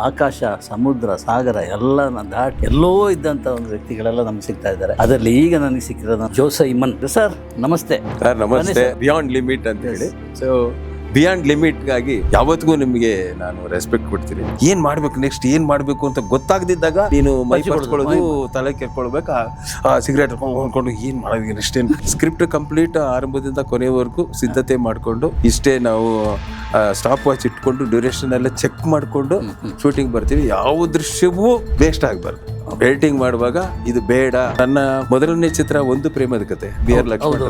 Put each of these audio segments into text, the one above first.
ಆಕಾಶ, ಸಮುದ್ರ, ಸಾಗರ ಎಲ್ಲನ ದಾಟಿ ಎಲ್ಲೋ ಇದ್ದಂಥ ಒಂದು ವ್ಯಕ್ತಿಗಳೆಲ್ಲ ನಮ್ಗೆ ಸಿಗ್ತಾ ಇದ್ದಾರೆ. ಅದರಲ್ಲಿ ಈಗ ನನಗೆ ಸಿಕ್ಕಿರೋದು ಜೋಸೈಮನ್ ಸರ್. ನಮಸ್ತೆ ಸರ್. ನಮಸ್ತೆ. ಬಿಯಾಂಡ್ ಲಿಮಿಟ್ ಅಂತ ಹೇಳಿ. ಸೊ ಬಿಯಾಂಡ್ ಲಿಮಿಟ್ಗಾಗಿ ಯಾವತ್ತಿಗೂ ನಿಮಗೆ ನಾನು ರೆಸ್ಪೆಕ್ಟ್ ಕೊಡ್ತೀನಿ. ಏನ್ ಮಾಡ್ಬೇಕು, ನೆಕ್ಸ್ಟ್ ಏನ್ ಮಾಡ್ಬೇಕು ಅಂತ ಗೊತ್ತಾಗದಿದ್ದಾಗ ನೀನು ಮೈ ಪರ್ಸ್ಕೊಳ್ಳೋದು, ತಲೆ ಕೆರ್ಕೊಳ್ಬೇಕು, ಸಿಗರೇಟ್ ಹೊಂದ್ಕೊಂಡು ಏನ್ ಮಾಡೋದು, ನೆಕ್ಸ್ಟ್ ಏನ್ ಸ್ಕ್ರಿಪ್ಟ್ ಕಂಪ್ಲೀಟ್ ಆರಂಭದಿಂದ ಕೊನೆವರೆಗೂ ಸಿದ್ಧತೆ ಮಾಡಿಕೊಂಡು ಇಷ್ಟೇ ನಾವು ಸ್ಟಾಪ್ ವಾಚ್ ಇಟ್ಕೊಂಡು ಡ್ಯೂರೇಷನ್ ಎಲ್ಲ ಚೆಕ್ ಮಾಡಿಕೊಂಡು ಶೂಟಿಂಗ್ ಬರ್ತೀವಿ. ಯಾವ ದೃಶ್ಯವೂ ವೇಸ್ಟ್ ಆಗಬಾರ್ದು. ಎಡಿಟಿಂಗ್ ಮಾಡುವಾಗ ಇದು ಬೇಡ. ನನ್ನ ಮೊದಲನೇ ಚಿತ್ರ ಒಂದು ಪ್ರೇಮದ ಕತೆ, ಬಿ ಆರ್ ಲಕ್ಷ್ಮಣ,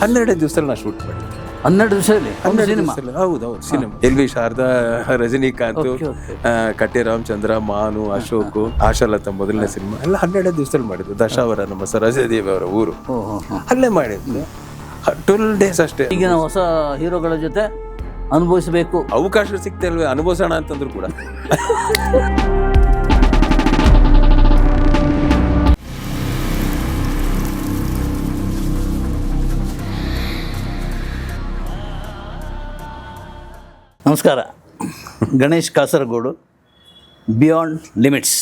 12 ದಿವಸದಲ್ಲಿ ನಾನು ಶೂಟ್ ಮಾಡಿದ್ದೆ. 12 ದಿವಸದಲ್ಲಿ? ಹೌದೌದು, cinema. L V Sharada, Rajinikanth, Katte Ramachandra, ಮಾನು, Ashok, Ashalatha ಮೊದಲನೇ ಸಿನಿಮಾ ಎಲ್ಲ 12 ದಿವಸದಲ್ಲಿ ಮಾಡಿದ್ದು. ದಶಾವರ ನಮ್ಮ ಸರೋಜಾದೇವಿ ಅವರ ಊರು, ಅಲ್ಲೇ ಮಾಡಿದ್ದು. 12 days ಅಷ್ಟೇ. ಈಗ ನಾವು ಹೊಸ ಹೀರೋಗಳ ಜೊತೆ ಅನುಭವಿಸಬೇಕು, ಅವಕಾಶ ಸಿಗ್ತಾ ಇಲ್ವೇ ಅನುಭವಿಸೋಣ ಅಂತಂದ್ರು ಕೂಡ. ನಮಸ್ಕಾರ. Ganesh Kasaragod, beyond limits.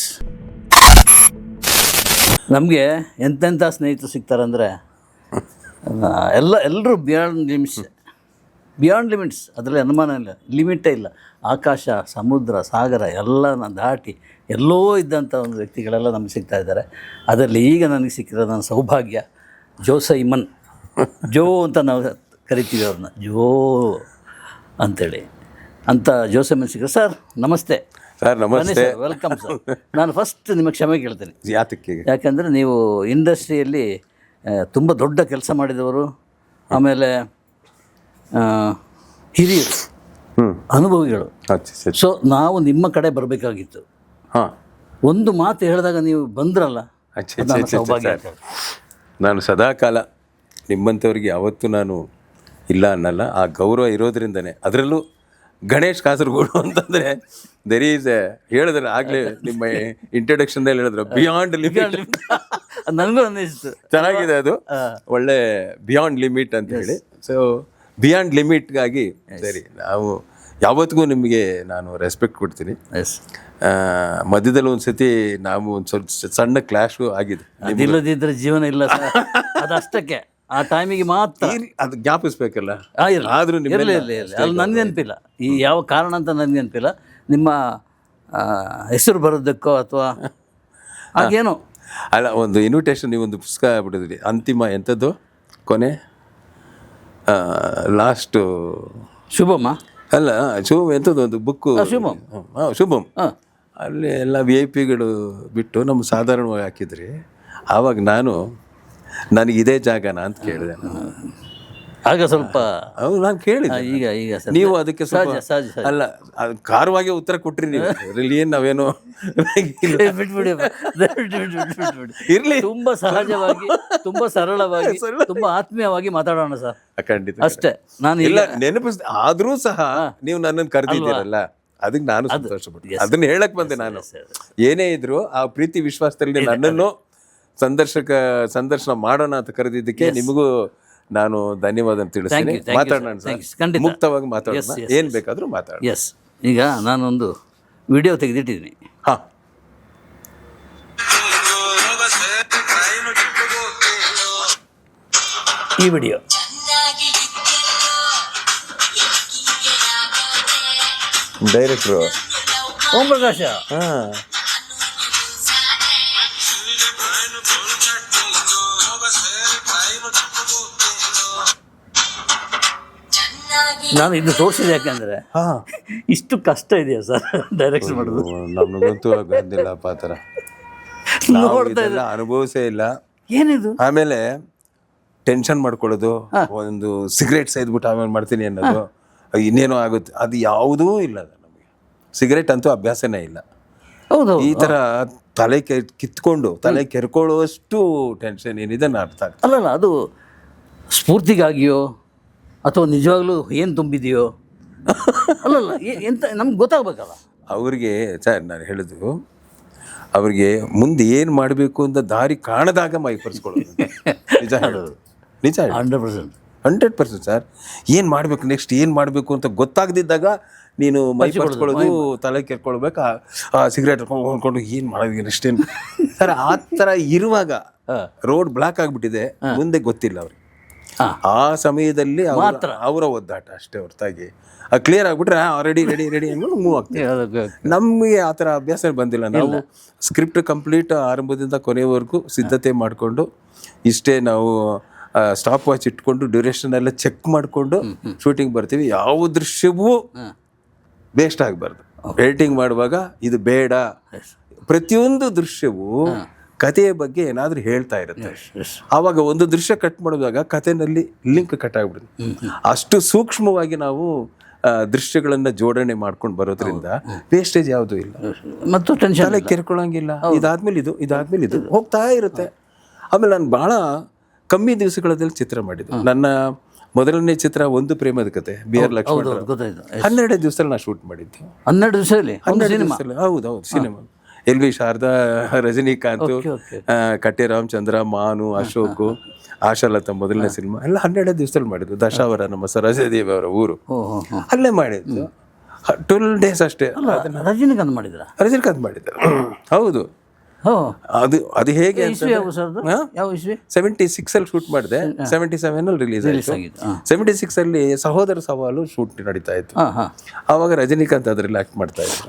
ನಮಗೆ ಎಂತೆಂಥ ಸ್ನೇಹಿತರು ಸಿಗ್ತಾರಂದರೆ ಎಲ್ಲರೂ ಬಿಯಾಂಡ್ ಲಿಮಿಟ್ಸ್, ಅದರಲ್ಲಿ ಅನುಮಾನ ಇಲ್ಲ, ಲಿಮಿಟೇ ಇಲ್ಲ. ಆಕಾಶ, ಸಮುದ್ರ, ಸಾಗರ ಎಲ್ಲನ ದಾಟಿ ಎಲ್ಲೋ ಇದ್ದಂಥ ಒಂದು ವ್ಯಕ್ತಿಗಳೆಲ್ಲ ನಮ್ಗೆ ಸಿಗ್ತಾ ಇದ್ದಾರೆ. ಅದರಲ್ಲಿ ಈಗ ನನಗೆ ಸಿಕ್ಕಿರೋ ನನ್ನ ಸೌಭಾಗ್ಯ ಜೋಸೈಮನ್. ಜೋ ಅಂತ ನಾವು ಕರಿತೀವಿ ಅವ್ರನ್ನ, ಜೋ ಅಂಥೇಳಿ. ಅಂತ ಜೋಸೈಮನ್ ಸಿಕ್ಕ ಸರ್. ನಮಸ್ತೆ ಸರ್. ನಮಸ್ತೆ. Welcome sir. ನಾನು ಫಸ್ಟ್ ನಿಮಗೆ ಕ್ಷಮೆ ಕೇಳ್ತೀನಿ. ಯಾತಕ್ಕೆ? ಯಾಕಂದರೆ ನೀವು ಇಂಡಸ್ಟ್ರಿಯಲ್ಲಿ ತುಂಬ ದೊಡ್ಡ ಕೆಲಸ ಮಾಡಿದವರು, ಆಮೇಲೆ ಹಿರಿಯರು, ಅನುಭವಿಗಳು. ಸೊ ನಾವು ನಿಮ್ಮ ಕಡೆ ಬರಬೇಕಾಗಿತ್ತು. ಒಂದು ಮಾತು ಹೇಳಿದಾಗ ನೀವು ಬಂದ್ರಲ್ಲ, ಸೌಭಾಗ್ಯ. ನಾನು ಸದಾಕಾಲ ನಿಮ್ಮಂಥವ್ರಿಗೆ ಯಾವತ್ತೂ ನಾನು ಇಲ್ಲ ಅನ್ನಲ್ಲ. ಆ ಗೌರವ ಇರೋದ್ರಿಂದನೇ. ಅದರಲ್ಲೂ ಗಣೇಶ್ ಕಾಸರಗೋಡು ಅಂತಂದರೆ ದೆರ್ ಈಸ್ ಹೇಳಿದ್ರೆ ಆಗಲೇ ನಿಮ್ಮ ಇಂಟ್ರೊಡಕ್ಷನ್ದಲ್ಲಿ ಹೇಳಿದ್ರು ಬಿಯಾಂಡ್ ಲಿಮಿಟ್. ನನಗೂ ಅನ್ನಿಸ್ತು, ಚೆನ್ನಾಗಿದೆ ಅದು. ಒಳ್ಳೆ ಬಿಯಾಂಡ್ ಲಿಮಿಟ್ ಅಂತ ಹೇಳಿ. ಸೊ ಬಿಯಾಂಡ್ ಲಿಮಿಟ್ಗಾಗಿ ಸರಿ, ನಾವು ಯಾವತ್ತಿಗೂ ನಿಮಗೆ ನಾನು ರೆಸ್ಪೆಕ್ಟ್ ಕೊಡ್ತೀನಿ. ಮಧ್ಯದಲ್ಲಿ ಒಂದು ಸತಿ ನಾವು ಒಂದು ಸ್ವಲ್ಪ ಸಣ್ಣ ಕ್ಲಾಶು ಆಗಿದೆ. ಅದಿಲ್ಲದಿದ್ದರೆ ಜೀವನ ಇಲ್ಲ ಸರ್. ಅದಷ್ಟಕ್ಕೆ ಆ ಟೈಮಿಗೆ ಮಾತ್ರ ಅದು ಜ್ಞಾಪಿಸ್ಬೇಕಲ್ಲ. ಆದರೂ ಅಲ್ಲಿ ನನಗೆ ನೆನಪಿಲ್ಲ, ಈ ಯಾವ ಕಾರಣ ಅಂತ ನನಗೆ ನೆನಪಿಲ್ಲ. ನಿಮ್ಮ ಹೆಸರು ಬರೋದಕ್ಕೋ ಅಥವಾ ಹಾಗೇನೋ ಅಲ್ಲ, ಒಂದು ಇನ್ವಿಟೇಷನ್, ನೀವೊಂದು ಪುಸ್ತಕ ಬಿಟ್ಟಿದ್ರಿ, ಅಂತಿಮ ಎಂಥದ್ದು ಕೊನೆ ಲಾಸ್ಟು ಶುಭಮ ಅಲ್ಲ, ಶುಭಮ್ ಎಂಥದ್ದು ಒಂದು ಬುಕ್ಕು, ಶುಭಮ್. ಅಲ್ಲಿ ಎಲ್ಲ VIP ಬಿಟ್ಟು ನಮ್ಮ ಸಾಧಾರಣವಾಗಿ ಹಾಕಿದ್ರಿ. ಆವಾಗ ನನಗೆ ಇದೇ ಜಾಗನ ಅಂತ ಕೇಳಿದೆ. ಆಗ ಸ್ವಲ್ಪ ನಾನು ಕೇಳಿದೆ. ಈಗ ನೀವು ಅದಕ್ಕೆ ಅಲ್ಲ, ಖಾರವಾಗಿ ಉತ್ತರ ಕೊಟ್ರಿ ನೀವು. ಇಲ್ಲಿ ಏನು ನಾವೇನು ಇರ್ಲಿ, ತುಂಬಾ ಸಹಜವಾಗಿ, ತುಂಬಾ ಸರಳವಾಗಿ, ತುಂಬಾ ಆತ್ಮೀಯವಾಗಿ ಮಾತಾಡೋಣ ಸರ್. ಖಂಡಿತ ಅಷ್ಟೇ. ನಾನು ಇಲ್ಲ ನೆನಪಿಸ್, ಆದ್ರೂ ಸಹ ನೀವು ನನ್ನನ್ನು ಕರೆದಿದ್ದೀರಲ್ಲ, ಅದಕ್ಕೆ ನಾನು ಸಂತೋಷಪಟ್ಟೆ. ಅದನ್ನ ಹೇಳಕ್ ಬಂದೆ. ನಾನು ಏನೇ ಇದ್ರು ಆ ಪ್ರೀತಿ ವಿಶ್ವಾಸದಲ್ಲಿ ನನ್ನನ್ನು ಸಂದರ್ಶನ ಮಾಡೋಣ ಅಂತ ಕರೆದಿದ್ದಕ್ಕೆ ನಿಮಗೂ ನಾನು ಧನ್ಯವಾದ ತಿಳಿಸ್ತೀನಿ. ಮಾತಾಡೋಣ ಸರ್, ಮುಕ್ತವಾಗಿ ಮಾತಾಡೋಣ, ಏನು ಬೇಕಾದರೂ ಮಾತಾಡೋಣ. ಎಸ್. ಈಗ ನಾನೊಂದು ವಿಡಿಯೋ ತೆಗೆದಿಟ್ಟಿದ್ದೀನಿ. ಹಾಂ, ಈ ವಿಡಿಯೋ ಡೈರೆಕ್ಟ್ರು ಓಂ ಪ್ರಕಾಶ. ಹಾಂ, ನಾನು ಇದು ತೋರಿಸಿದೆ ಯಾಕೆಂದರೆ ಇಷ್ಟು ಕಷ್ಟ ಇದೆಯಾ ಸರ್ ಡೈರೆಕ್ಷನ್ ಮಾಡೋದು? ನಮಗಂತೂ ಬಂದಿಲ್ಲಪ್ಪ ಆ ಥರ. ಅನುಭವಿಸೇ ಇಲ್ಲ. ಏನಿದು? ಆಮೇಲೆ ಟೆನ್ಷನ್ ಮಾಡ್ಕೊಳ್ಳೋದು, ಒಂದು ಸಿಗರೇಟ್ ಸೇದ್ಬಿಟ್ಟು ಆಮೇಲೆ ಮಾಡ್ತೀನಿ ಅನ್ನೋದು, ಇನ್ನೇನೋ ಆಗುತ್ತೆ, ಅದು ಯಾವುದೂ ಇಲ್ಲ ನಮಗೆ. ಸಿಗರೇಟ್ ಅಂತೂ ಅಭ್ಯಾಸನೇ ಇಲ್ಲ. ಹೌದು. ಈ ಥರ ತಲೆ ಕಿತ್ಕೊಂಡು ತಲೆ ಕೆರ್ಕೊಳ್ಳುವಷ್ಟು ಟೆನ್ಷನ್ ಏನಿದೆ ನಾನು ಅರ್ಥ ಆಗ್ತದೆ. ಅಲ್ಲಲ್ಲ, ಅದು ಸ್ಫೂರ್ತಿಗಾಗಿಯೋ ಅಥವಾ ನಿಜವಾಗ್ಲೂ ಏನು ತುಂಬಿದೆಯೋ ಅಲ್ಲಲ್ಲ, ಎಂತ ನಮ್ಗೆ ಗೊತ್ತಾಗಬೇಕಲ್ಲ. ಅವ್ರಿಗೆ ಸರ್ ನಾನು ಹೇಳಿದ್ರು, ಅವ್ರಿಗೆ ಮುಂದೆ ಏನು ಮಾಡಬೇಕು ಅಂತ ದಾರಿ ಕಾಣದಾಗ ಮೈಪರಿಸ್ಕೊಳ್ಳೋದು. ನಿಜ ಹೇಳೋದು, ನಿಜ. 100%. 100% ಸರ್. ಏನು ಮಾಡಬೇಕು ನೆಕ್ಸ್ಟ್ ಏನು ಮಾಡಬೇಕು ಅಂತ ಗೊತ್ತಾಗದಿದ್ದಾಗ ನೀನು ಮೈ ಪರ್ಸ್ಕೊಳ್ಳೋದು, ತಲೆ ಕೆರ್ಕೊಳ್ಬೇಕು, ಸಿಗರೇಟ್ ಹೊಂದ್ಕೊಂಡು ಏನು ಮಾಡೋದು ನೆಕ್ಸ್ಟ್ ಏನು ಸರ್. ಆ ಥರ ಇರುವಾಗ ರೋಡ್ ಬ್ಲಾಕ್ ಆಗಿಬಿಟ್ಟಿದೆ, ಮುಂದೆ ಗೊತ್ತಿಲ್ಲ ಅವ್ರಿಗೆ. ಆ ಸಮಯದಲ್ಲಿ ಅವರ ಒದ್ದಾಟ ಅಷ್ಟೇ ಹೊರತಾಗಿ ಕ್ಲಿಯರ್ ಆಗಿಬಿಟ್ರೆ ರೆಡಿ ಅಂದ್ಕೊಂಡು ಮೂವ್ ಆಗ್ತೀವಿ. ನಮಗೆ ಆ ಥರ ಅಭ್ಯಾಸ ಬಂದಿಲ್ಲ. ನಾವು ಸ್ಕ್ರಿಪ್ಟ್ ಕಂಪ್ಲೀಟ್ ಆರಂಭದಿಂದ ಕೊನೆಯವರೆಗೂ ಸಿದ್ಧತೆ ಮಾಡಿಕೊಂಡು ಇಷ್ಟೇ ನಾವು ಸ್ಟಾಪ್ ವಾಚ್ ಇಟ್ಕೊಂಡು ಡ್ಯೂರೇಷನ್ ಎಲ್ಲ ಚೆಕ್ ಮಾಡಿಕೊಂಡು ಶೂಟಿಂಗ್ ಬರ್ತೀವಿ. ಯಾವ ದೃಶ್ಯವೂ ವೇಸ್ಟ್ ಆಗಬಾರ್ದು. ಎಡಿಟಿಂಗ್ ಮಾಡುವಾಗ ಇದು ಬೇಡ, ಪ್ರತಿಯೊಂದು ದೃಶ್ಯವೂ ಕಥೆಯ ಬಗ್ಗೆ ಏನಾದರೂ ಹೇಳ್ತಾ ಇರುತ್ತೆ. ಆವಾಗ ಒಂದು ದೃಶ್ಯ ಕಟ್ ಮಾಡುವಾಗ ಕಥೆನಲ್ಲಿ ಲಿಂಕ್ ಕಟ್ ಆಗ್ಬಿಡುತ್ತೆ. ಅಷ್ಟು ಸೂಕ್ಷ್ಮವಾಗಿ ನಾವು ದೃಶ್ಯಗಳನ್ನ ಜೋಡಣೆ ಮಾಡ್ಕೊಂಡು ಬರೋದ್ರಿಂದ ವೇಸ್ಟೇಜ್ ಯಾವುದೂ ಇಲ್ಲ ಮತ್ತು ಟೆನ್ಷನ್ ತಲೆ ಕೆರ್ಕೊಳ್ಳೋಂಗಿಲ್ಲ. ಇದಾದ್ಮೇಲೆ ಇದು ಹೋಗ್ತಾ ಇರುತ್ತೆ. ಆಮೇಲೆ ನಾನು ಭಾಳ ಕಮ್ಮಿ ದಿವಸಗಳಲ್ಲಿ ಚಿತ್ರ ಮಾಡಿದ್ದು. ನನ್ನ ಮೊದಲನೇ ಚಿತ್ರ ಒಂದು ಪ್ರೇಮದ ಕತೆ, ಬಿ.ಆರ್. ಲಕ್ಷ್ಮಣ. 12 ದಿವಸದಲ್ಲಿ ನಾನು ಶೂಟ್ ಮಾಡಿದ್ದು. 12 ದಿವಸದಲ್ಲಿ? ಹೌದು, ಸಿನಿಮಾ. ಎಲ್.ವಿ. ಶಾರದಾ, ರಜನಿಕಾಂತ್, ಕಟ್ಟೆ ರಾಮಚಂದ್ರ, ಮಾನು, ಅಶೋಕ್, ಆಶಾಲತಾ ಮೊದಲನೇ ಸಿನಿಮಾ ಎಲ್ಲ 12 ದಿವಸದಲ್ಲಿ ಮಾಡಿದ್ದು. ದಶಾವರ ನಮ್ಮ ಸರೋಜಾದೇವಿ ಅವರ ಊರು, ಅಲ್ಲೇ ಮಾಡಿದ್ದು. 12 days ಅಷ್ಟೇ. ರಜನಿಕಾಂತ್ ಮಾಡಿದ್ರು. ಹೌದು. ಅದು ಹೇಗೆ 76 ಅಲ್ಲಿ ಶೂಟ್ ಮಾಡಿದೆ, 77 ಅಲ್ಲಿ ರಿಲೀಸ್ ಆಯಿತು. 76 ಅಲ್ಲಿ ಸಹೋದರ ಸವಾಲು ಶೂಟ್ ನಡೀತಾ ಇತ್ತು. ಆವಾಗ ರಜನಿಕಾಂತ್ ಅದರಲ್ಲಿ ಆಕ್ಟ್ ಮಾಡ್ತಾ ಇದ್ರು,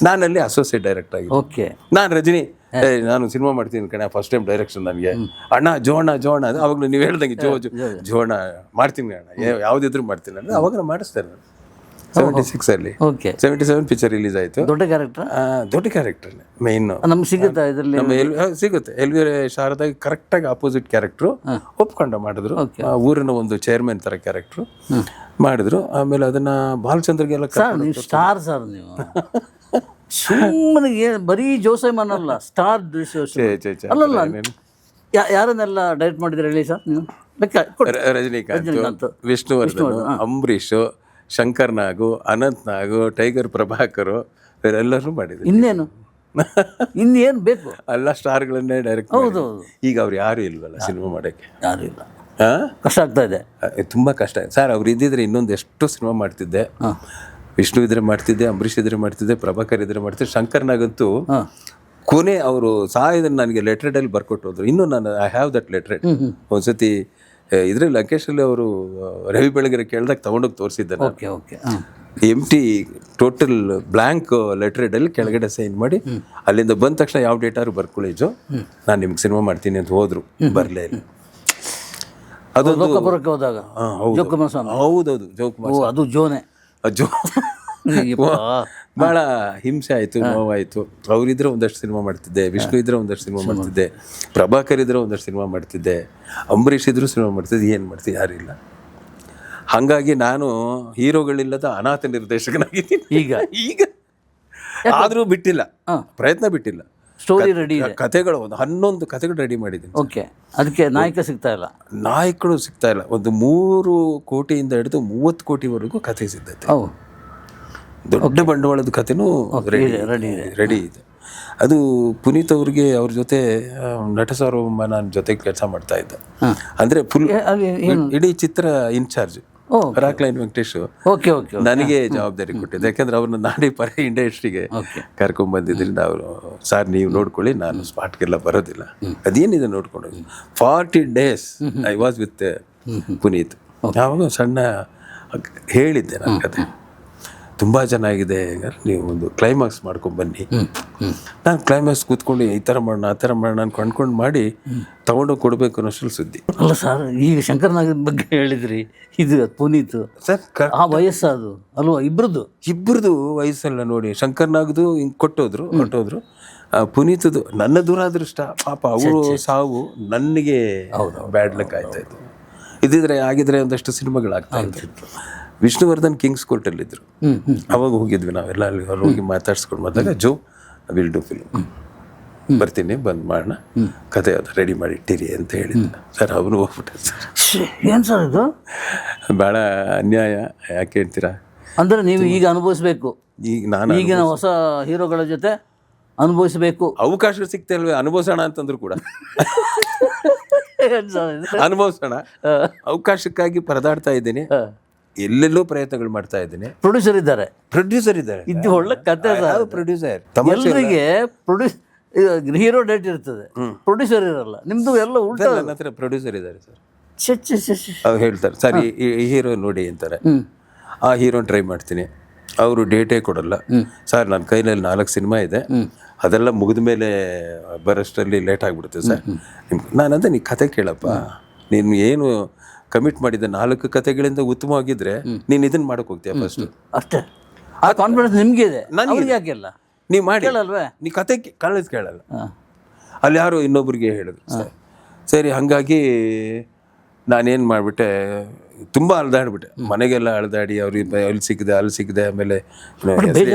ನಾನಲ್ಲಿ ಅಸೋಸಿಯೇಟ್ ಡೈರೆಕ್ಟರ್ ಆಗಿ. ನಾನು ರಜನಿ, ನಾನು ಸಿನಿಮಾ ಮಾಡ್ತೀನಿ ಕಣೆ, ಫಸ್ಟ್ ಟೈಮ್ ಡೈರೆಕ್ಷನ್ ನನಗೆ, ಅಣ್ಣ ಜೋಣ ಅವಾಗ ನೀವು ಹೇಳ್ದಂಗೆ ಜೋಣ ಮಾಡ್ತೀನಿ ಅಣ್ಣ, ಯಾವುದಿದ್ರು ಮಾಡ್ತೀನಿ ಅಂದ್ರೆ ಅವಾಗ ನಾನು ಮಾಡಿಸ್ತೇನೆ. 76 ಅಲ್ಲಿ 77 ಪಿಕ್ಚರ್ ರಿಲೀಸ್ ಆಯಿತು. ದೊಡ್ಡ ಕ್ಯಾರೆಕ್ಟರ್ ಮೇನ್ ನಮ್ಗೆ ಸಿಗುತ್ತೆ ಇದರಲ್ಲಿ, ಸಿಗುತ್ತೆ. ಎಲ್.ವಿ. ಶಾರದಾ ಕರೆಕ್ಟಾಗಿ ಆಪೋಸಿಟ್ ಕ್ಯಾರೆಕ್ಟ್ರು ಒಪ್ಕೊಂಡು ಮಾಡಿದ್ರು. ಊರಿನ ಒಂದು ಚೇರ್ಮನ್ ಥರ ಕ್ಯಾರೆಕ್ಟ್ರು ಮಾಡಿದ್ರು. ಆಮೇಲೆ ಅದನ್ನ ಬಾಲಚಂದ್ರಗೆಲ್ಲ ಸ್ಟಾರ್ ಸರ್ ನೀವು ಸುಮ್ಮನೆ ಬರೀ ಜೋಸೈಮನ್ ಅಲ್ಲ, ಸ್ಟಾರ್ ಅಲ್ಲಲ್ಲ. ಯಾರನ್ನೆಲ್ಲ ಡೈರೆಕ್ಟ್ ಮಾಡಿದ್ರೆ ಹೇಳಿ ಸರ್ ನೀವು? ರಜನಿಕಾಂತ್, ವಿಷ್ಣುವರ್ಧನ್, ಅಂಬರೀಷ್, ಶಂಕರ್ ನಾಗು, ಅನಂತ್ ನಾಗು, ಟೈಗರ್ ಪ್ರಭಾಕರ್, ಇವರೆಲ್ಲರೂ ಮಾಡಿದ್ರು. ಇನ್ನೇನು ಬೇಕು? ಎಲ್ಲ ಸ್ಟಾರ್ಗಳನ್ನೇ ಡೈರೆಕ್ಟ್. ಹೌದು. ಈಗ ಅವ್ರು ಯಾರು ಇಲ್ವಲ್ಲ ಸಿನಿಮಾ ಮಾಡೋಕ್ಕೆ, ಯಾರು ಇಲ್ಲ. ಕಷ್ಟ ಆಗ್ತಾ ಇದೆ, ತುಂಬ ಕಷ್ಟ ಸರ್. ಅವ್ರು ಇದ್ದಿದ್ರೆ ಇನ್ನೊಂದು ಎಷ್ಟು ಸಿನಿಮಾ ಮಾಡ್ತಿದ್ದೆ. ವಿಷ್ಣು ಇದ್ರೆ ಮಾಡ್ತಿದ್ದೆ, ಅಂಬರೀಷ್ ಇದ್ರೆ ಮಾಡ್ತಿದ್ದೆ, ಪ್ರಭಾಕರ್ ಇದ್ರೆ ಮಾಡ್ತಿದ್ದೆ. ಶಂಕರ್ ನಾಗಂತೂ ಕೊನೆ ಅವರು ಸಾಯದಲ್ಲಿ ನನಗೆ ಲೆಟ್ರೆಡಲ್ಲಿ ಬರ್ಕೊಟ್ಟು ಹೋದ್ರು. ಇನ್ನೂ ನಾನು ಐ ಹ್ಯಾವ್ ದಟ್ ಲೆಟ್ರೆಡ್. ಒಂದ್ಸತಿ ಇದ್ರಲ್ಲಿ ಲಂಕೇಶಲ್ಲಿ ಅವರು ರವಿ ಬೆಳಗೆರೆ ಕೇಳಿದಾಗ ತಗೊಂಡೋಗಿ ತೋರಿಸಿದ್ದೆ. ಎಂಟಿ ಟೋಟಲ್ ಬ್ಲ್ಯಾಂಕ್ ಲೆಟ್ರೆಡಲ್ಲಿ ಕೆಳಗಡೆ ಸೈನ್ ಮಾಡಿ ಅಲ್ಲಿಂದ ಬಂದ ತಕ್ಷಣ ಯಾವ ಡೇಟಾರು ಬರ್ಕೊಳ್ಳಿಜು, ನಾನು ನಿಮ್ಗೆ ಸಿನಿಮಾ ಮಾಡ್ತೀನಿ ಅಂತ ಹೋದ್ರು. ಬರಲೇ ಇಲ್ಲ. ಅದೊಂದು ಹೌದೌದು, ಜೋಕುಮಾರ್, ಅದು ಜೋನೆ ಭಾಳ ಹಿಂಸೆ ಆಯಿತು, ನೋವಾಯಿತು. ಅವರಿದ್ರೆ ಒಂದಷ್ಟು ಸಿನಿಮಾ ಮಾಡ್ತಿದ್ದೆ, ವಿಷ್ಣು ಇದ್ರೆ ಒಂದಷ್ಟು ಸಿನಿಮಾ ಮಾಡ್ತಿದ್ದೆ, ಪ್ರಭಾಕರ್ ಇದ್ರೆ ಒಂದಷ್ಟು ಸಿನಿಮಾ ಮಾಡ್ತಿದ್ದೆ, ಅಂಬರೀಷ್ ಇದ್ರು ಸಿನಿಮಾ ಮಾಡ್ತಿದ್ದೆ. ಏನು ಮಾಡ್ತಿದ್ದೆ, ಯಾರಿಲ್ಲ. ಹಾಗಾಗಿ ನಾನು ಹೀರೋಗಳಿಲ್ಲದ ಅನಾಥ ನಿರ್ದೇಶಕನಾಗಿದ್ದೀನಿ ಈಗ. ಆದರೂ ಬಿಟ್ಟಿಲ್ಲ, ಪ್ರಯತ್ನ ಬಿಟ್ಟಿಲ್ಲ. ಸ್ಟೋರಿ ರೆಡಿ, ಕಥೆಗಳು ಒಂದು 11 ಕಥೆಗಳು ರೆಡಿ ಮಾಡಿದ್ದೀನಿ. ಅದಕ್ಕೆ ನಾಯಕ ಸಿಗ್ತಾ ಇಲ್ಲ, ನಾಯಕರು ಸಿಗ್ತಾ ಇಲ್ಲ. ಒಂದು 3 ಕೋಟಿಯಿಂದ ಹಿಡಿದು 30 ಕೋಟಿವರೆಗೂ ಕಥೆ ಸಿದ್ಧತೆ. ದೊಡ್ಡ ಬಂಡವಾಳದ ಕಥೆನೂ ರೆಡಿ ಇದೆ. ಅದು ಪುನೀತ್ ಅವ್ರಿಗೆ ಅವ್ರ ಜೊತೆ ನಟ ಸಾರ್ವಭೌಮ ನಾನು ಜೊತೆಗೆ ಕೆಲಸ ಮಾಡ್ತಾ ಇದ್ದೆ. ಅಂದರೆ ಫುಲ್ ಇಡೀ ಚಿತ್ರ ಇನ್ಚಾರ್ಜ್ ರಾಕ್ಲೈನ್ ವೆಂಕಟೇಶ್ ನನಗೆ ಜವಾಬ್ದಾರಿ ಕೊಟ್ಟಿದ್ದೆ. ಯಾಕಂದ್ರೆ ಅವ್ರನ್ನ ನಾಡಿ ಪರ ಇಂಡಸ್ಟ್ರಿಗೆ ಕರ್ಕೊಂಡ್ಬಂದಿದ್ರಿಂದ ಅವರು, ಸರ್ ನೀವು ನೋಡ್ಕೊಳ್ಳಿ, ನಾನು ಸ್ಪಾಟ್ಗೆಲ್ಲ ಬರೋದಿಲ್ಲ, ಅದೇನಿದೆ ನೋಡ್ಕೊಂಡು. 40 days I was with Puneeth. ಯಾವಾಗ ಸಣ್ಣ ಹೇಳಿದ್ದೆ ನನ್ನ ಕತೆ, ತುಂಬ ಚೆನ್ನಾಗಿದೆ, ನೀವು ಒಂದು ಕ್ಲೈಮ್ಯಾಕ್ಸ್ ಮಾಡ್ಕೊಂಡ್ಬನ್ನಿ. ನಾನು ಕ್ಲೈಮ್ಯಾಕ್ಸ್ ಕೂತ್ಕೊಂಡು ಈ ಥರ ಮಾಡೋಣ ಆ ಥರ ಮಾಡೋಣ ಅಂತ ಕೊಂಡ್ಕೊಂಡು ಮಾಡಿ ತೊಗೊಂಡೋಗಿ ಕೊಡಬೇಕು ಅನ್ನೋಷ್ಟರಲ್ಲಿ ಸುದ್ದಿ. ಅಲ್ಲ ಸರ್, ಈಗ ಶಂಕರ್ ನಾಗ್ ಬಗ್ಗೆ ಹೇಳಿದ್ರಿ, ಇದು ಪುನೀತ್ ಸರ್ ಆ ವಯಸ್ಸದು ಅಲ್ವಾ? ಇಬ್ಬರದು ವಯಸ್ಸಲ್ಲ ನೋಡಿ. ಶಂಕರ್ ನಾಗ್ದು ಹಿಂಗೆ ಹೊಟ್ಟೋದ್ರು. ಪುನೀತದು ನನ್ನ ದುರಾದೃಷ್ಟ ಪಾಪ, ಅವರು ಸಾವು ನನಗೆ ಬ್ಯಾಡ್ ಲಕ್ ಆಯ್ತಾ ಇತ್ತು. ಇದ್ದಿದ್ರೆ ಆಗಿದ್ರೆ ಒಂದಷ್ಟು ಸಿನಿಮಾಗಳಾಗ್ತಾ ಇತ್ತು. ವಿಷ್ಣುವರ್ಧನ್ ಕಿಂಗ್ಸ್ ಕೋರ್ಟಲ್ಲಿದ್ದರು, ಅವಾಗ ಹೋಗಿದ್ವಿ ನಾವೆಲ್ಲ. ಅಲ್ಲಿ ಅವ್ರು ಹೋಗಿ ಮಾತಾಡ್ಸ್ಕೊಂಡು ಬಂದಾಗ, ಜೋ ವಿಲ್ ಡೂ ಫಿಲ್ಮ್, ಬರ್ತೀನಿ, ಬಂದು ಮಾಡೋಣ, ಕತೆ ಅದು ರೆಡಿ ಮಾಡಿ ಇಟ್ಟಿರಿ ಅಂತ ಹೇಳಿದ್ದ. ಸರ್ ಅವನು ಹೋಗ್ಬಿಟ್ಟೆ ಸರ್. ಏನು ಸರ್ ಇದು ಭಾಳ ಅನ್ಯಾಯ. ಯಾಕೆ ಹೇಳ್ತೀರಾ ಅಂದರೆ ನೀವು ಈಗ ಅನುಭವಿಸ್ಬೇಕು, ಈಗ ನಾನು ಈಗಿನ ಹೊಸ ಹೀರೋಗಳ ಜೊತೆ ಅನುಭವಿಸಬೇಕು. ಅವಕಾಶ ಸಿಗ್ತಾ ಇಲ್ವೇ, ಅನುಭವಿಸೋಣ ಅಂತಂದ್ರು ಕೂಡ ಅನುಭವಿಸೋಣ. ಅವಕಾಶಕ್ಕಾಗಿ ಪರದಾಡ್ತಾ ಇದ್ದೀನಿ, ಎಲ್ಲೆಲ್ಲೋ ಪ್ರಯತ್ನಗಳು ಮಾಡ್ತಾ ಇದ್ದೀನಿ. ಪ್ರೊಡ್ಯೂಸರ್ ಇದ್ದಾರೆ, ಪ್ರೊಡ್ಯೂಸರ್ ಇದ್ದಾರೆ, ಇದು ಒಳ್ಳೆ ಕತೆ. ಪ್ರೊಡ್ಯೂಸರ್ ಎಲ್ಲರಿಗೆ ಹೀರೋ ಡೇಟ್ ಇರ್ತದೆ, ಪ್ರೊಡ್ಯೂಸರ್ ಇರಲ್ಲ. ನಿಮ್ದು ಎಲ್ಲ ಉಲ್ಟಾ. ನನ್ನ ಹತ್ರ ಪ್ರೊಡ್ಯೂಸರ್ ಇದ್ದಾರೆ ಸರ್. ಛೆ. ಅವ್ರು ಹೇಳ್ತಾರೆ ಸರ್ ಈ ಹೀರೋ ನೋಡಿ ಅಂತಾರೆ. ಆ ಹೀರೋನ್ ಟ್ರೈ ಮಾಡ್ತೀನಿ, ಅವರು ಡೇಟೇ ಕೊಡಲ್ಲ. ಸರ್ ನನ್ನ ಕೈನಲ್ಲಿ 4 ಸಿನಿಮಾ ಇದೆ, ಅದೆಲ್ಲ ಮುಗಿದ ಮೇಲೆ ಬರೋಷ್ಟರಲ್ಲಿ ಲೇಟ್ ಆಗಿಬಿಡುತ್ತೆ ಸರ್. ನಾನಂದ್ರೆ ನೀ ಕತೆ ಕೇಳಪ್ಪ, ನೀನು ಏನು ಕಮಿಟ್ ಮಾಡಿದ್ದೆ 4 ಕತೆಗಳಿಂದ ಉತ್ತಮವಾಗಿದ್ರೆ ನೀನು ಇದನ್ನ ಮಾಡಕ್ಕೆ ಹೋಗ್ತೀಯ ಫಸ್ಟ್ ಅಷ್ಟೇ. ಆ ಕಾನ್ಫಿಡೆನ್ಸ್ ನಿಮ್ಗೆ ಇದೆ, ನನಗೆ ಯಾಕೆಲ್ಲ ನೀವು ಮಾಡಿ ಕೇಳಲ್ವೇ? ನೀ ಕತೆ ಕೇಳಲ್ಲ. ಅಲ್ಲಿ ಯಾರು ಇನ್ನೊಬ್ರಿಗೆ ಹೇಳಿದ್ರು ಸರ್. ಸರಿ, ಹಾಗಾಗಿ ನಾನೇನು ಮಾಡಿಬಿಟ್ಟೆ, ತುಂಬ ಅಳ್ದಾಡ್ಬಿಟ್ಟೆ, ಮನೆಗೆಲ್ಲ ಅಳ್ದಾಡಿ ಅವ್ರಿಗೆ ಅಲ್ಲಿ ಸಿಕ್ಕಿದೆ ಆಮೇಲೆ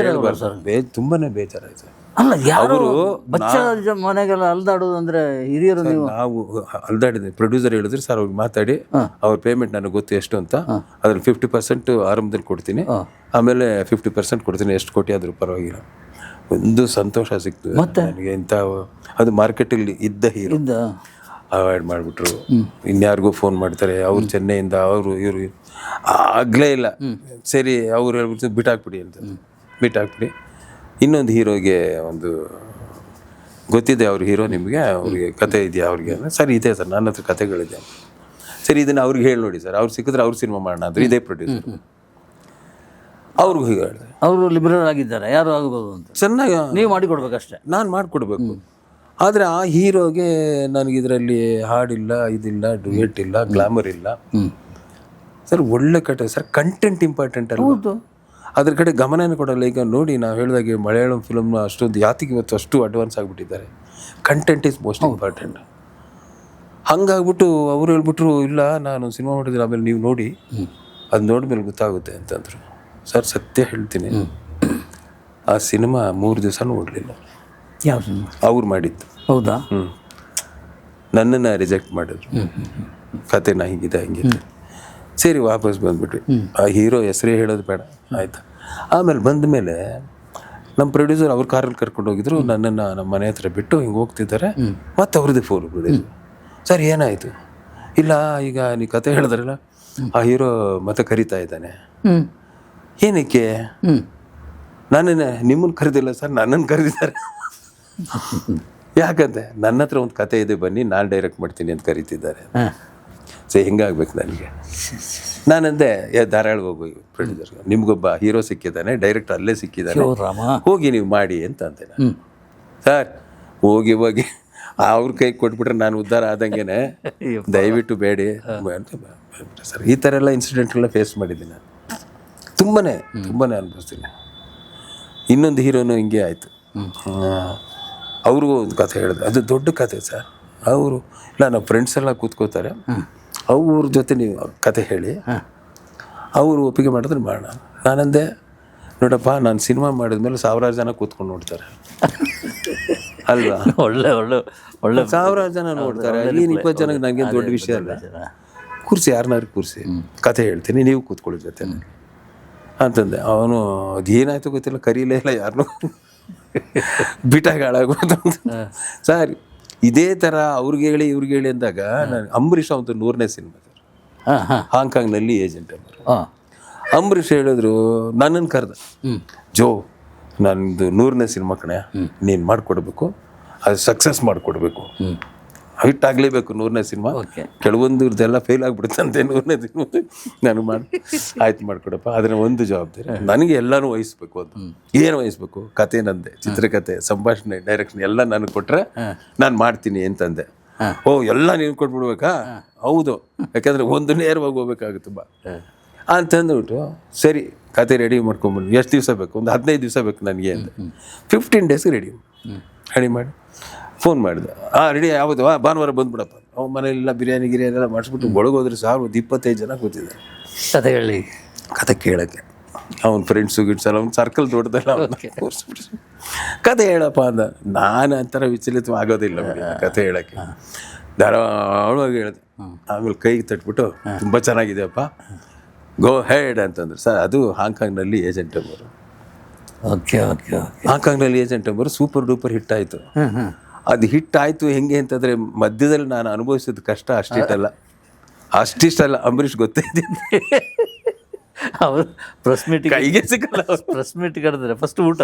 ತುಂಬಾನೇ ಬೇಜಾರಾಯ್ತು. ಅಲ್ಲ, ಯಾರು ಬಚ್ಚ ಮನೆಗೆಲ್ಲ ಅಲ್ದಾಡೋದು ಅಂದ್ರೆ ಹಿರಿಯರು. ನಾವು ಅಲ್ದಾಡಿದ್ವಿ. ಪ್ರೊಡ್ಯೂಸರ್ ಹೇಳಿದ್ರು ಸರ್ ಅವ್ರಿಗೆ ಮಾತಾಡಿ ಅವ್ರ ಪೇಮೆಂಟ್ ನನಗೆ ಗೊತ್ತು ಎಷ್ಟು ಅಂತ, ಅದ್ರಲ್ಲಿ 50% ಆರಂಭದಲ್ಲಿ ಕೊಡ್ತೀನಿ, ಆಮೇಲೆ 50% ಕೊಡ್ತೀನಿ, ಎಷ್ಟು ಕೋಟಿ ಆದ್ರೂ ಪರವಾಗಿಲ್ಲ. ಒಂದು ಸಂತೋಷ ಸಿಕ್ತು ನನಗೆ. ಇಂಥ ಅದು ಮಾರ್ಕೆಟಲ್ಲಿ ಇದ್ದ ಹೀರೋ ಅವಾಯ್ಡ್ ಮಾಡಿಬಿಟ್ರು. ಇನ್ಯಾರಿಗೂ ಫೋನ್ ಮಾಡ್ತಾರೆ, ಅವ್ರು ಚೆನ್ನೈಯಿಂದ, ಅವರು ಇವರು ಆಗಲೇ ಇಲ್ಲ. ಸರಿ, ಅವ್ರು ಹೇಳ್ಬಿಟ್ಟು ಬಿಟ್ಟಾಕ್ಬಿಡಿ ಅಂತ. ಬಿಟ್ಟಾಕ್ಬಿಡಿ. ಇನ್ನೊಂದು ಹೀರೋಗೆ ಒಂದು ಗೊತ್ತಿದೆ, ಅವ್ರ ಹೀರೋ ನಿಮಗೆ, ಅವ್ರಿಗೆ ಕತೆ ಇದೆಯಾ ಅವ್ರಿಗೆ? ಸರ್ ಇದೆ ಸರ್, ನನ್ನ ಹತ್ರ ಕತೆಗಳಿದೆ. ಸರಿ, ಇದನ್ನು ಅವ್ರಿಗೆ ಹೇಳಿ ನೋಡಿ ಸರ್, ಅವ್ರು ಸಿಕ್ಕಿದ್ರೆ ಅವ್ರು ಸಿನಿಮಾ ಮಾಡೋಣ ಅಂದ್ರೆ ಇದೇ ಪ್ರೊಡ್ಯೂಸರ್. ಅವ್ರಿಗೂ ಹೀಗೆ ಹೇಳಿದೆ. ಅವರು ಲಿಬರಲ್ ಆಗಿದ್ದಾರೆ, ಯಾರು ಆಗ್ಬೋದು ಅಂತ. ಚೆನ್ನಾಗಿ ನೀವು ಮಾಡಿಕೊಡ್ಬೇಕಷ್ಟೇ. ನಾನು ಮಾಡಿಕೊಡ್ಬೇಕು. ಆದರೆ ಆ ಹೀರೋಗೆ ನನಗಿದರಲ್ಲಿ ಹಾಡಿಲ್ಲ, ಇದಿಲ್ಲ, ಡುಯೆಟ್ ಇಲ್ಲ, ಗ್ಲಾಮರ್ ಇಲ್ಲ ಸರ್. ಒಳ್ಳೆ ಕತೆ ಸರ್, ಕಂಟೆಂಟ್ ಇಂಪಾರ್ಟೆಂಟ್ ಅಲ್ಲ, ಅದ್ರ ಕಡೆ ಗಮನನೇ ಕೊಡಲ್ಲ. ಈಗ ನೋಡಿ, ನಾವು ಹೇಳಿದಾಗೆ ಮಲಯಾಳಂ ಫಿಲಮ್ನ ಅಷ್ಟೊಂದು ಯಾತಿಗೆ ಇವತ್ತು ಅಷ್ಟು ಅಡ್ವಾನ್ಸ್ ಆಗಿಬಿಟ್ಟಿದ್ದಾರೆ. Content is most important. ಹಂಗಾಗ್ಬಿಟ್ಟು ಅವ್ರು ಹೇಳ್ಬಿಟ್ರು, ಇಲ್ಲ ನಾನು ಸಿನಿಮಾ ಮಾಡಿದ್ರೆ ಆಮೇಲೆ ನೀವು ನೋಡಿ, ಅದು ನೋಡಿದ್ಮೇಲೆ ಗೊತ್ತಾಗುತ್ತೆ ಅಂತಂದರು. ಸರ್ ಸತ್ಯ ಹೇಳ್ತೀನಿ, ಆ ಸಿನಿಮಾ 3 ದಿವಸ ನೋಡಲಿಲ್ಲ. ಯಾವ ಸಿನಿಮಾ? ಅವ್ರು ಮಾಡಿದ್ದು. ಹೌದಾ? ನನ್ನನ್ನು ರಿಜೆಕ್ಟ್ ಮಾಡಿದ್ರು. ಕತೆನ ಹಿಂಗಿದೆ ಹಿಂಗಿದೆ. ಸರಿ, ವಾಪಸ್ ಬಂದ್ಬಿಟ್ವಿ. ಆ ಹೀರೋ ಹೆಸರೇ ಹೇಳೋದು ಬೇಡ, ಆಯ್ತಾ. ಆಮೇಲೆ ಬಂದ ಮೇಲೆ ನಮ್ಮ ಪ್ರೊಡ್ಯೂಸರ್ ಅವ್ರ ಕಾರಲ್ಲಿ ಕರ್ಕೊಂಡು ಹೋಗಿದ್ರು, ನನ್ನನ್ನು ನಮ್ಮ ಮನೆ ಹತ್ರ ಬಿಟ್ಟು ಹಿಂಗೆ ಹೋಗ್ತಿದ್ದಾರೆ. ಮತ್ತೆ ಅವ್ರದ್ದೇ ಫೋನ್ ಬಿಡಿದ್ರು. ಸರ್ ಏನಾಯಿತು? ಇಲ್ಲ, ಈಗ ನೀವು ಕತೆ ಹೇಳಿದ್ರಲ್ಲ, ಆ ಹೀರೋ ಮತ್ತೆ ಕರಿತಾ ಇದ್ದಾನೆ. ಏನಕ್ಕೆ? ನನ್ನನ್ನು ನಿಮ್ಮನ್ನು ಕರೆದಿಲ್ಲ ಸರ್, ನನ್ನನ್ನು ಕರೆದಿದ್ದಾರೆ. ಯಾಕಂತೆ? ನನ್ನ ಹತ್ರ ಒಂದು ಕತೆ ಇದೆ, ಬನ್ನಿ ನಾನು ಡೈರೆಕ್ಟ್ ಮಾಡ್ತೀನಿ ಅಂತ ಕರೀತಿದ್ದಾರೆ. ಸೊ ಹಿಂಗಾಗ್ಬೇಕು ನನಗೆ. ನಾನಂದೆ, ಧಾರಾಳ ಹೋಗು ಪ್ರೊಡ್ಯೂಸರ್ಗೆ, ನಿಮ್ಗೊಬ್ಬ ಹೀರೋ ಸಿಕ್ಕಿದ್ದಾನೆ, ಡೈರೆಕ್ಟರ್ ಅಲ್ಲೇ ಸಿಕ್ಕಿದ್ದಾನೆ, ಹೋಗಿ ನೀವು ಮಾಡಿ ಅಂತ ಅಂತೆ. ನಾನು ಸರ್ ಹೋಗಿ ಅವ್ರ ಕೈ ಕೊಟ್ಬಿಟ್ರೆ ನಾನು ಉದ್ಧಾರ ಆದಂಗೆನೆ, ದಯವಿಟ್ಟು ಬೇಡಿ ಸರ್. ಈ ಥರ ಎಲ್ಲ ಇನ್ಸಿಡೆಂಟ್ಗಳನ್ನ ಫೇಸ್ ಮಾಡಿದ್ದೀನಿ ನಾನು. ತುಂಬಾ ಅನುಭವಿಸ್ತೀನಿ. ಇನ್ನೊಂದು ಹೀರೋನು ಹಿಂಗೆ ಆಯಿತು. ಅವ್ರಿಗೂ ಒಂದು ಕಥೆ ಹೇಳಿದೆ, ಅದು ದೊಡ್ಡ ಕತೆ ಸರ್. ಅವರು ಇಲ್ಲ, ನಮ್ಮ ಫ್ರೆಂಡ್ಸ್ ಎಲ್ಲ ಕೂತ್ಕೋತಾರೆ, ಅವ್ರ ಜೊತೆ ನೀವು ಕತೆ ಹೇಳಿ, ಅವರು ಒಪ್ಪಿಗೆ ಮಾಡಿದ್ರೆ ಮಾಡೋಣ. ನಾನಂದೆ, ನೋಡಪ್ಪ, ನಾನು ಸಿನಿಮಾ ಮಾಡಿದ್ಮೇಲೆ 1000 ಜನ ಕೂತ್ಕೊಂಡು ನೋಡ್ತಾರೆ ಅಲ್ವಾ? ಒಳ್ಳೆ 1000 ಜನ ನೋಡ್ತಾರೆ. ಏನು 20 ಜನಕ್ಕೆ ನನಗೆ ದೊಡ್ಡ ವಿಷಯ ಅಲ್ಲ. ಕೂರಿಸಿ, ಯಾರನ್ನಾರು ಕೂರಿಸಿ, ಕತೆ ಹೇಳ್ತೀನಿ, ನೀವು ಕೂತ್ಕೊಳ್ಳಿ ಜೊತೆ ಅಂತಂದೆ. ಅವನು ಅದೇನಾಯ್ತು ಗೊತ್ತಿಲ್ಲ, ಕರೀಲೇ ಇಲ್ಲ ಯಾರನ್ನೂ, ಬಿಟ್ಟಾಗ ಹಾಳಾಗೋದು. ಸರ್ ಇದೇ ಥರ ಅವ್ರಿಗೆ ಹೇಳಿ ಇವ್ರಿಗೆ ಹೇಳಿ ಅಂದಾಗ, ನಾನು ಅಂಬರೀಷ್ ಅವತ್ತು 100ನೇ ಸಿನಿಮಾ ಸರ್, ಹಾಂಗ್ಕಾಂಗ್ನಲ್ಲಿ ಏಜೆಂಟ್ ಅವರು. ಅಂಬರೀಷ್ ಹೇಳಿದ್ರು, ನನ್ನನ್ನು ಕರೆದ, ಜೋ ನಂದು 100ನೇ ಸಿನಿಮಾ ಕಣೆ, ನೀನು ಮಾಡಿಕೊಡ್ಬೇಕು, ಅದು ಸಕ್ಸಸ್ ಮಾಡಿಕೊಡ್ಬೇಕು, ಹಿಟ್ ಆಗಲೇಬೇಕು 100ನೇ ಸಿನಿಮಾ. ಕೆಲವೊಂದುದೆಲ್ಲ ಫೇಲ್ ಆಗಿಬಿಡುತ್ತಂತೆ 100ನೇ ಸಿನಿಮಾ. ನಾನು ಆಯ್ತು ಮಾಡಿಕೊಡಪ್ಪ, ಅದನ್ನ ಒಂದು ಜವಾಬ್ದಾರಿ ನನಗೆ ಎಲ್ಲನೂ ವಹಿಸ್ಬೇಕು. ಅದು ಏನು ವಹಿಸ್ಬೇಕು? ಕತೆ ನಂದೆ, ಚಿತ್ರಕತೆ, ಸಂಭಾಷಣೆ, ಡೈರೆಕ್ಷನ್ ಎಲ್ಲ ನನಗೆ ಕೊಟ್ಟರೆ ನಾನು ಮಾಡ್ತೀನಿ ಅಂತಂದೆ. ಓ, ಎಲ್ಲ ನೀನು ಕೊಟ್ಬಿಡ್ಬೇಕಾ? ಹೌದು, ಯಾಕಂದರೆ ಒಂದು ನೇರವಾಗಿ ಹೋಗ್ಬೇಕಾಗುತ್ತೆ ಬಾ ಅಂತಂದ್ಬಿಟ್ಟು, ಸರಿ ಕತೆ ರೆಡಿ ಮಾಡ್ಕೊಂಬಂದು. ಎಷ್ಟು ದಿವಸ ಬೇಕು? ಒಂದು 15 ದಿವಸ ಬೇಕು ನನಗೆ ಅಂತ. 15 ಡೇಸ್ ರೆಡಿ ಮಾಡಿ ಫೋನ್ ಮಾಡಿದೆ. ರೆಡಿ ಯಾವುದು? ಭಾನುವಾರ ಬಂದ್ಬಿಡಪ್ಪ. ಅವ್ನ ಮನೇಲೆಲ್ಲ ಬಿರಿಯಾನಿ ಎಲ್ಲ ಮಾಡಿಸ್ಬಿಟ್ಟು ಒಳಗೋದ್ರೆ ಸಾರು 25 ಜನ ಕೂತಿದ್ದಾರೆ ಕತೆ ಕೇಳೋಕ್ಕೆ. ಅವ್ನ ಫ್ರೆಂಡ್ಸು ಗಿಡ್ಸಲ್ಲ, ಅವ್ನ ಸರ್ಕಲ್ ದೊಡ್ಡದಲ್ಲ, ಕತೆ ಹೇಳಪ್ಪ ಅಂದ. ನಾನು ಅಂತರ ವಿಚಲಿತ ಆಗೋದಿಲ್ಲ ಕತೆ ಹೇಳೋಕ್ಕೆ. ಧಾರಾಳವಾಗಿ ಹೇಳಿದೆ. ಆಮೇಲೆ ಕೈಗೆ ತಟ್ಬಿಟ್ಟು, ತುಂಬ ಚೆನ್ನಾಗಿದೆಯಪ್ಪ, ಗೋ ಹೆಡ್ ಅಂತಂದ್ರು. ಸರ್ ಅದು ಹಾಂಗ್ಕಾಂಗ್ನಲ್ಲಿ ಏಜೆಂಟ್ ಎಂಬರು. ಹಾಂಗ್ಕಾಂಗ್ನಲ್ಲಿ ಏಜೆಂಟ್ ಎಂಬರು ಸೂಪರ್ ಡೂಪರ್ ಹಿಟ್ ಆಯಿತು. ಅದು ಹಿಟ್ ಆಯಿತು ಹೆಂಗೆ ಅಂತಂದರೆ ಮಧ್ಯದಲ್ಲಿ ನಾನು ಅನುಭವಿಸಿದ ಕಷ್ಟ ಅಷ್ಟಿಷ್ಟಲ್ಲ ಅಂಬರೀಷ್ ಗೊತ್ತೇ ಇದೆ. ಅವ್ರು ಪ್ರೆಸ್ ಮೀಟಿಂಗ್ ಕೈಗೆ ಸಿಗಲ್ಲ. ಪ್ರೆಸ್ ಮೀಟ್ ಕರೆದ್ರೆ ಫಸ್ಟ್ ಊಟ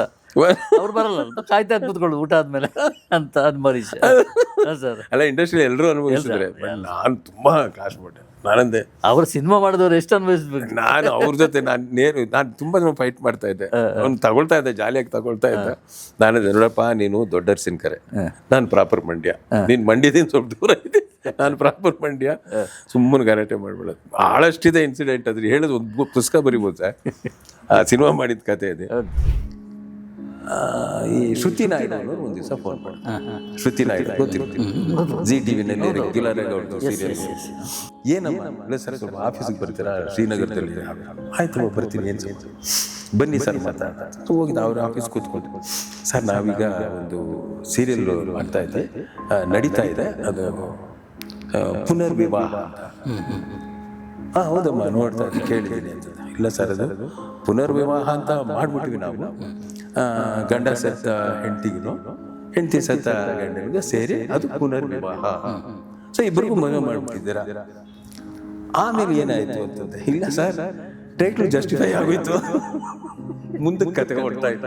ಅವ್ರು ಬರಲ್ಲ ಅಂತ ಕಾಯ್ತಾ ಕೂತ್ಕೊಳ್ಳು ಊಟ ಆದ್ಮೇಲೆ ಅಂತ ಅಂಬರೀಷ್ ಸರ್. ಅಲ್ಲ ಇಂಡಸ್ಟ್ರಿ ಎಲ್ಲರೂ ಅನುಭವಿಸಿದ್ರೆ ನಾನು ತುಂಬಾ ಕಷ್ಟಪಟ್ಟೆ. ನಾನಂದೆ ಅವ್ರು ಸಿನಿಮಾ ಮಾಡಿದವ್ರು ಎಷ್ಟು ಅನ್ಭವಿಸ್ಬೇಕು. ನಾನು ಅವ್ರ ಜೊತೆ ನಾನು ತುಂಬಾ ಫೈಟ್ ಮಾಡ್ತಾ ಇದ್ದೆ. ಅವ್ನು ತಗೊಳ್ತಾ ಇದ್ದೆ, ಜಾಲಿಯಾಗಿ ತಗೊಳ್ತಾ ಇದ್ದೆ. ನಾನು ನೋಡಪ್ಪ ನೀನು ದೊಡ್ಡ ಸಿನ್ಕರೆ, ನಾನು ಪ್ರಾಪರ್ ಮಂಡ್ಯ, ನೀನು ಮಂಡ್ಯದಿಂದ ಸ್ವಲ್ಪ ದೂರ ಇದೆ, ನಾನು ಪ್ರಾಪರ್ ಮಂಡ್ಯ, ಸುಮ್ಮನೆ ಗಲಾಟೆ ಮಾಡ್ಬಿಡೋದು. ಭಾಳಷ್ಟಿದೆ ಇನ್ಸಿಡೆಂಟ್. ಅದ್ರ ಹೇಳೋದು ಒಂದು ಪುಸ್ತಕ ಬರಿಬೋದು ಸರ್. ಆ ಸಿನಿಮಾ ಮಾಡಿದ ಕತೆ ಇದೆ. ಈ ಶ್ರುತಿ ನಾಯ್ಡು ಅನ್ನೋರು ಒಂದು ದಿವಸ ಫೋನ್ ಮಾಡಿ, ಶ್ರುತಿ ನಾಯ್ಡು ಗೊತ್ತಿರ್ತೀವಿ, ಜಿ ಟಿವಿನಲ್ಲಿ ರೆಗ್ಯುಲರ್ ಆಗಿ ಅವ್ರದ್ದು ಸೀರಿಯಲ್. ಏನಮ್ಮ ಇಲ್ಲ ಸರ್ ಸ್ವಲ್ಪ ಆಫೀಸಿಗೆ ಬರ್ತೀರಾ ಶ್ರೀನಗರದಲ್ಲಿ? ಆಯ್ತು ಬರ್ತೀನಿ, ಏನು ಸರ್ ಬನ್ನಿ ಸರ್ ಮಾತಾಡ. ಹೋಗಿದ್ದು ಅವ್ರ ಆಫೀಸ್ ಕೂತ್ಕೊಂಡು, ಸರ್ ನಾವೀಗ ಒಂದು ಸೀರಿಯಲ್ ಮಾಡ್ತಾ ಇದ್ದೆ, ನಡೀತಾ ಇದೆ, ಅದು ಪುನರ್ವಿವಾಹ. ಹಾಂ ಹೌದಮ್ಮ ನೋಡ್ತಾ ಇದ್ದೆ, ಕೇಳಿದ್ದೀನಿ ಅಂತ. ಇಲ್ಲ ಸರ್ ಅದು ಪುನರ್ವಿವಾಹ ಅಂತ ಮಾಡಿಬಿಟ್ವಿ ನಾವು, ಗಂಡ ಸತ್ತ ಹೆಂಡತಿಗೂ ಹೆಂಡತಿ ಸತ್ತ ಗಂಡನಿಗೂ ಸೇರಿ ಅದು ಪುನರ್ವಿವಾಹ. ಸೊ ಇಬ್ಬರಿಗೂ ಮದುವೆ ಮಾಡಿಬಿಟ್ಟಿದ್ದೀರಾ. ಆಮೇಲೆ ಏನಾಯಿತು ಅಂತಂದ್ರೆ, ಇಲ್ಲ ಸರ್ ಟೈಟ್ಲ್ ಜಸ್ಟಿಫೈ ಆಗೋಯ್ತು, ಮುಂದಕ್ಕೆ ಕತೆ ಹೊಡ್ತಾ ಇದ್ದ.